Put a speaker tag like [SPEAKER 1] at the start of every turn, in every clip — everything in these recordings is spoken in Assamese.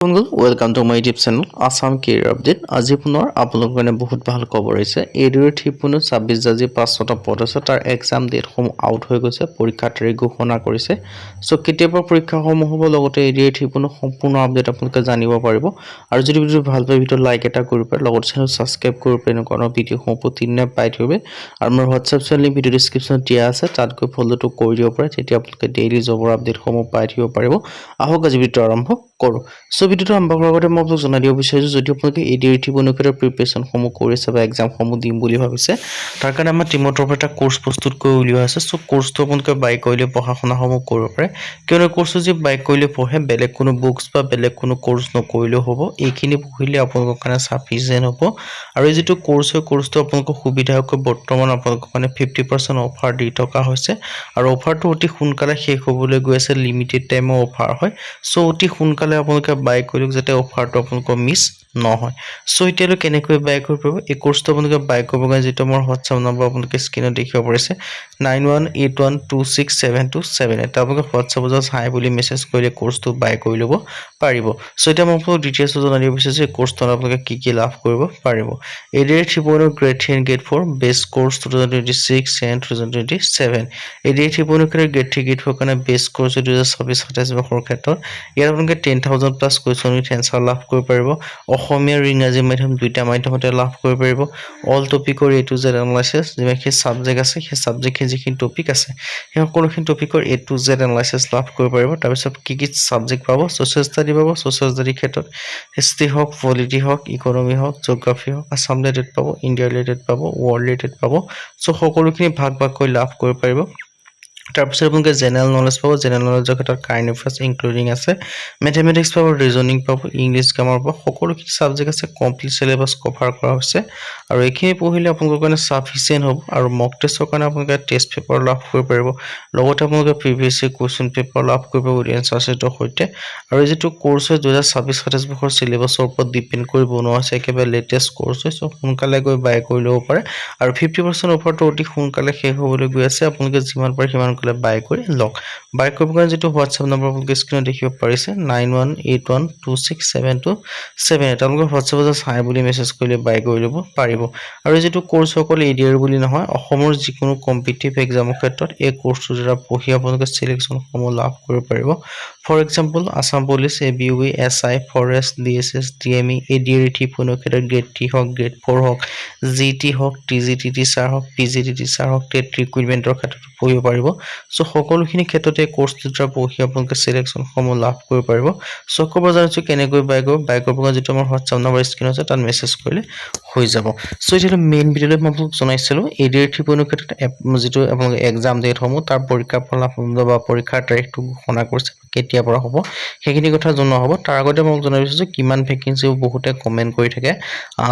[SPEAKER 1] Welcome to my YouTube channel Assam Career Update. আজি পুনৰ আপোনালোকৰ কাৰণে বহুত ভাল খবৰ হৈছে। এডিআৰ ঠিপুনো 26 জাজি 500টা পদ আছে তাৰ এক্সাম ডেট সমূহ আউট হৈ গৈছে, পৰীক্ষাৰ তাৰিখ ঘোষণা কৰিছে। সো কেতিয়াবা পৰীক্ষা সমূহ হ'ব, লগতে এডিআৰ ঠিপুনো সম্পূৰ্ণ আপডেট আপোনালোকে জানিব পাৰিব। আৰু যদি ভিডিঅ ভাল পায় ভিডিঅ লাইক এটা কৰিব পাৰে, লগতে চেনেল সাবস্ক্ৰাইব কৰিব পাৰে, এনেকুৱা ভিডিঅ সমূহ প্ৰতিদিনে পাই থাকিব। আৰু মোৰ WhatsApp চেনেল ভিডিঅ ডেসক্ৰিপচনত দিয়া আছে, তাত গৈ ফলোটো কৰি দিব পাৰে, তেতিয়া আপোনালোকে ডেইলি জবৰ আপডেট সমূহ পাই থাকিব পাৰিব। আহক আজি ভিডিঅ আৰম্ভ কৰো। সো ভিডিঅটো আৰম্ভ কৰাৰ আগতে মই আপোনাক জনাই দিব বিচাৰিছোঁ, যদি আপোনালোকে এডিআৰ ঠিপুনোৰ প্ৰিপাৰেচন সমূহ কৰি আছে বা এক্সাম সমূহ দিম বুলি ভাবিছে, তাৰ কাৰণে আমাৰ টিমৰ তৰফৰ এটা কোৰ্স প্ৰস্তুত কৰি উলিওৱা আছে। সো কোৰ্সটো আপোনালোকে বাই কৰিলে পঢ়া শুনা সমূহ কৰিব পাৰে, কিয়নো কোৰ্সটো যে বাই কৰিলে পঢ়ে, বেলেগ কোনো বুকস বা বেলেগ কোনো কোৰ্স নকৰিলেও হ'ব, এইখিনি পঢ়িলে আপোনালোকৰ কাৰণে সাফিচিয়েন্ট হ'ব। আৰু এই যেটো কোৰ্সটো আপোনালোকৰ সুবিধাকৈ বৰ্তমান আপোনালোকৰ কাৰণে 50% অফাৰ দি থকা হৈছে, আৰু অফাৰটো অতি সোনকালে শেষ হ'বলৈ গৈ আছে, লিমিটেড টাইমৰ অফাৰ হয়। সো অতি সোনকালে আপোনালোকে বাই কৰিলক যাতে অফাৰটো আপোনালোকৰ মিছ নহয়। সো এতিয়ালৈ কেনেকৈ বাই কৰিব পাৰিব, এই কোৰ্সটো আপোনালোকে বাই কৰিব কাৰণে যেটো মোৰ WhatsApp নম্বৰ আপোনালোকে স্ক্ৰীনত দেখিব পাৰিছে 9181267278, আপোনালোকে WhatsApp ত হাই বুলি মেছেজ কৰিলে কোৰ্সটো বাই কৰি ল'ব পাৰিব। সো এতিয়া মই আপোনালোকক ডিটেইলছ জনাই দিব বিচাৰিছোঁ এই কোৰ্সটো আপোনালোকে কি লাভ কৰিব পাৰিব। এডিআৰ ঠিপুনো grade 3 and grade 4 best course 2026 and 2027। ADR ঠিপুনো গ্ৰেড 3 গ্ৰেড 4 কাৰণে বেষ্ট কোৰ্স 2026-27 বৰ্ষৰ ক্ষেত্ৰত ইয়াত আপোনালোকে 10,000 প্লাস কুৱেশ্যন উইথ এনসাৰ লাভ কৰিব পাৰিব। অসমীয়া আৰু ইংৰাজী মাধ্যম দুইটা মাধ্যমতে লাভ কৰিব পাৰিব। অল টপিকৰ A to Z এনালাইসিস, যিমানখিনি সাবজেক্ট আছে সেই সাবজেক্টখিনি যিখিনি টপিক আছে সেই সকলোখিনি টপিকৰ A to Z এনালাইসিস লাভ কৰিব পাৰিব। তাৰ পিছত কি সাবজেক্ট পাব, সোশ্যাল ষ্টাডি পাব, সোশ্যাল ষ্টাডি ক্ষেত্ৰত হিষ্ট্ৰী হওক, পলিটি হওক, ইকোনমি হওক, জিওগ্ৰাফি হওক, আসাম ৰিলেটেড পাব, ইণ্ডিয়া ৰিলেটেড পাব, ওয়াৰ্ল্ড ৰিলেটেড পাব। সো সকলোখিনি ভাগ ভাগকৈ লাভ কৰিব পাৰিব। তাৰপিছত আপোনালোকে জেনাৰেল নলেজ পাব, জেনাৰেল নলেজৰ ক্ষেত্ৰত কাৰেণ্ট এফেয়াৰ্স ইনক্লুডিং আছে, মেথমেটিক্স পাব, ৰিজনিং পাব, ইংলিছ গ্ৰামাৰ পাব, সকলোখিনি সাবজেক্ট আছে, কমপ্লিট সিলেবাস কভাৰ কৰা হৈছে। আৰু এইখিনি পঢ়িলে আপোনালোকৰ কাৰণে সাফিচিয়েন্ট হ'ব। আৰু মক টেষ্টৰ কাৰণে আপোনালোকে টেষ্ট পেপাৰ লাভ কৰিব পাৰিব, লগতে আপোনালোকে প্ৰিভিয়াছ কুৱেশ্যন পেপাৰ লাভ কৰিব পাৰিব এনসাৰ শ্বীটৰ সৈতে। আৰু এই যেটো কোৰ্স হয় 2026-27 বৰ্ষৰ সিলেবাসৰ ওপৰত ডিপেন্ড কৰি বনোৱা হৈছে, একেবাৰে লেটেষ্ট কোৰ্স হয়। সো সোনকালে গৈ বাই কৰি ল'ব পাৰে, আৰু 50% অফাৰটো অতি সোনকালে শেষ হ'বলৈ গৈ আছে, আপোনালোকে যিমান পাৰে সিমান বাই কৰি লওক। বাই কৰিব কাৰণে যেটো WhatsApp নম্বৰ আপোনালোকে স্ক্ৰীনত দেখিব পাৰিছে 9181267278, আপোনালোকে WhatsApp ত হাই বুলি মেছেজ কৰিলে বাই কৰি ল'ব পাৰিব। আৰু যেটো কোৰ্স অকল এডিআৰ বুলি নহয়, অসমৰ যিকোনো কম্পিটিটিভ এক্সামৰ ক্ষেত্ৰত এই কোৰ্সটো দ্বাৰা পঢ়ি আপোনালোকে সিলেকশন সমূহ লাভ কৰিব পাৰিব। For example Assam police, ABUE, SI, forest, DSS, DME, ADR ঠিপুনো ক্ষেত্ৰত গ্ৰেড 3 হওক, গ্ৰেড 4 হওক, GT হওক, TGT টিচাৰ হওক, PGT টিচাৰ হওক, টেট ৰিক্ৰুইটমেন্টৰ ক্ষেত্ৰত পঢ়িব পাৰিব। সো সকলোখিনি ক্ষেত্ৰতে কোৰ্সটো দ্বাৰা পঢ়ি আপোনালোকে সিলেকশন সমূহ লাভ কৰিব পাৰিব। সো ক'ব জানিছো কেনেকৈ বাই কৰিব কাৰণে যেটো আমাৰ WhatsApp নম্বৰ স্ক্ৰীনত আছে তাত মেছেজ কৰিলে হৈ যাব। সো এতিয়া মেইন ভিডিঅ'লৈ মই আপোনালোকক জনাইছিলো এডিআৰ ঠিপুনো ক্ষেত্ৰত যেটো আপোনালোকে এক্সাম ডেট সমূহ তাৰ পৰীক্ষাৰ ফলাফল বা পৰীক্ষাৰ তাৰিখটো ঘোষণা কৰিছে, কেতিয়া পৰা হ'ব সেইখিনি কথা জনোৱা হ'ব। তাৰ আগতে মই জনাই দিছো যে কিমান ভ্যাকেন্সি বহুতে কমেন্ট কৰি থাকে,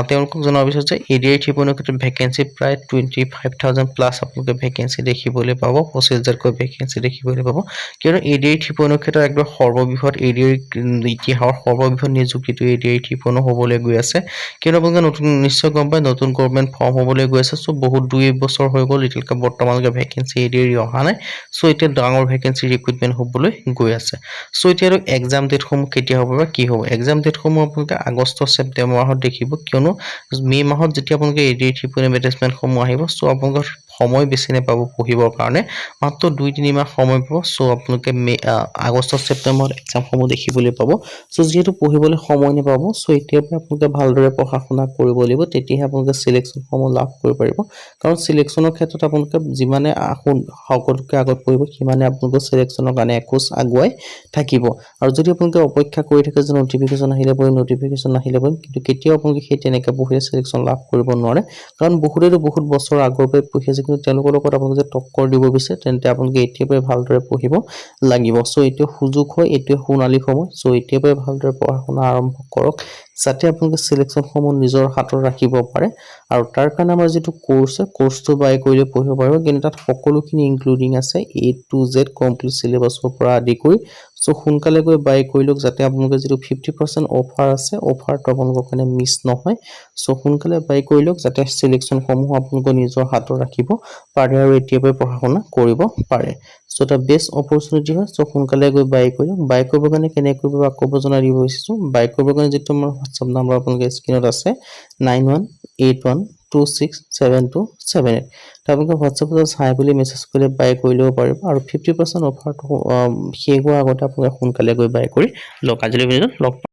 [SPEAKER 1] তেওঁলোকক জনাব বিচাৰিছো যে এডিআৰ ঠিপুনো ক্ষেত্ৰত ভ্যাকেন্সি প্ৰায় 25,000 প্লাস আপোনালোকে ভ্যাকেন্সি দেখিবলৈ পাব, 25,000কৈ ভ্যাকেন্সি দেখিবলৈ পাব। কিয়নো এডিআৰ ঠিপুনো ক্ষেত্ৰত একদম সৰ্ববৃহৎ এডিআৰ ইতিহাসৰ সৰ্ববৃহৎ নিযুক্তিটো এডিআৰ ঠিপুনো হ'বলৈ গৈ আছে। কিয়নো আপোনালোকে নতুন নিশ্চয় গম পায় নতুন গভৰ্ণমেণ্ট ফৰ্ম হ'বলৈ গৈ আছে। সো বহুত 2 বছৰ হৈ গ'ল, এতিয়ালৈকে বৰ্তমানলৈকে ভ্যাকেন্সি এডিআৰ অহা নাই। সো এতিয়া ডাঙৰ ভ্যাকেন্সি ৰিক্ৰুইটমেন্ট হ'বলৈ গৈ আছে। সো এতিয়া এক্সাম ডেট সমূহ কেতিয়া হ'ব বা কি হ'ব, এক্সাম ডেট সমূহ আপোনালোকে আগষ্ট ছেপ্টেম্বৰ মাহত দেখিব, কিয়নো মে মাহত যেতিয়া আপোনালোকে এডিআৰ ঠিপুনো এডভাৰটাইজমেন্ট সমূহ আহিব। সো আপোনালোকৰ সময় বেছি নাপাব পঢ়িবৰ কাৰণে, মাত্ৰ 2-3 মাহ সময় পাব। সো আপোনালোকে আগষ্ট ছেপ্টেম্বৰত এক্সাম সমূহ দেখিবলৈ পাব। সো যেহেতু পঢ়িবলৈ সময় নাপাব, সো এতিয়াৰ পৰা আপোনালোকে ভালদৰে পঢ়া শুনা কৰিব লাগিব, তেতিয়াহে আপোনালোকে সিলেকশন সমূহ লাভ কৰিব পাৰিব। কাৰণ সিলেকশনৰ ক্ষেত্ৰত আপোনালোকে যিমানে সকলোতকৈ আগত পঢ়িব, সিমানে আপোনালোকৰ সিলেকশনৰ কাৰণে এখোজ আগুৱাই থাকিব। আৰু যদি আপোনালোকে অপেক্ষা কৰি থাকে যে নটিফিকেশন আহিলে পঢ়িম, নটিফিকেশন নাহিলে পঢ়িম, কিন্তু কেতিয়াও আপোনালোকে সেই তেনেকৈ পঢ়িলে সিলেকশন লাভ কৰিব নোৱাৰে। কাৰণ বহুতেতো বহুত বছৰ আগৰ পৰাই পঢ়ি আছে, কিন্তু তেওঁলোকৰ লগত আপোনালোকে টক্কৰ দিব বিচাৰে, তেন্তে আপোনালোকে এতিয়াৰ পৰাই ভালদৰে পঢ়িব লাগিব। সো এইটো সুযোগ হয়, এইটো সোণালী সময়। সো এতিয়াৰ পৰাই ভালদৰে পঢ়া শুনা আৰম্ভ কৰক, যাতে আপোনালোকে সিলেকশন সমূহ নিজৰ হাতত ৰাখিব পাৰে। আৰু তাৰ কাৰণে আমাৰ যেটো কোৰ্স আছে, কোৰ্সটো বাই কৰিলে পঢ়িব পাৰিব, কিন্তু তাত সকলোখিনি ইনক্লুডিং আছে A to Z কমপ্লিট সিলেবাসৰ পৰা আদি কৰি। সো সোনকালে গৈ বাই কৰি লওক, যাতে আপোনালোকে যেটো 50% অফাৰ আছে, অফাৰটো আপোনালোকৰ কাৰণে মিছ নহয়। সো সোনকালে বাই কৰি লওক, যাতে সিলেকশন সমূহ আপোনালোকে নিজৰ হাতত ৰাখিব পাৰে আৰু এতিয়াৰ পৰাই পঢ়া শুনা কৰিব পাৰে। সো এটা বেষ্ট অপৰচুনিটি হয়। সো সোনকালে গৈ বাই কৰি লওক। বাই কৰিবৰ কাৰণে কেনেকৈ কৰিব আকৌ জনাই দিব বিচাৰিছোঁ। বাই কৰিবৰ কাৰণে যিটো আমাৰ হোৱাটছআপ নাম্বাৰ আপোনালোকে স্ক্ৰীনত আছে 9181267278, আপোনালোকে হোৱাটছআপত চাই বুলি মেছেজ কৰিলে বাই কৰি ল'ব পাৰিব। আৰু 50% অফাৰটো শেষ হোৱাৰ আগতে আপোনালোকে সোনকালে গৈ বাই কৰি লওক। আজিলৈ ভিডিঅ'ত লগ পাম।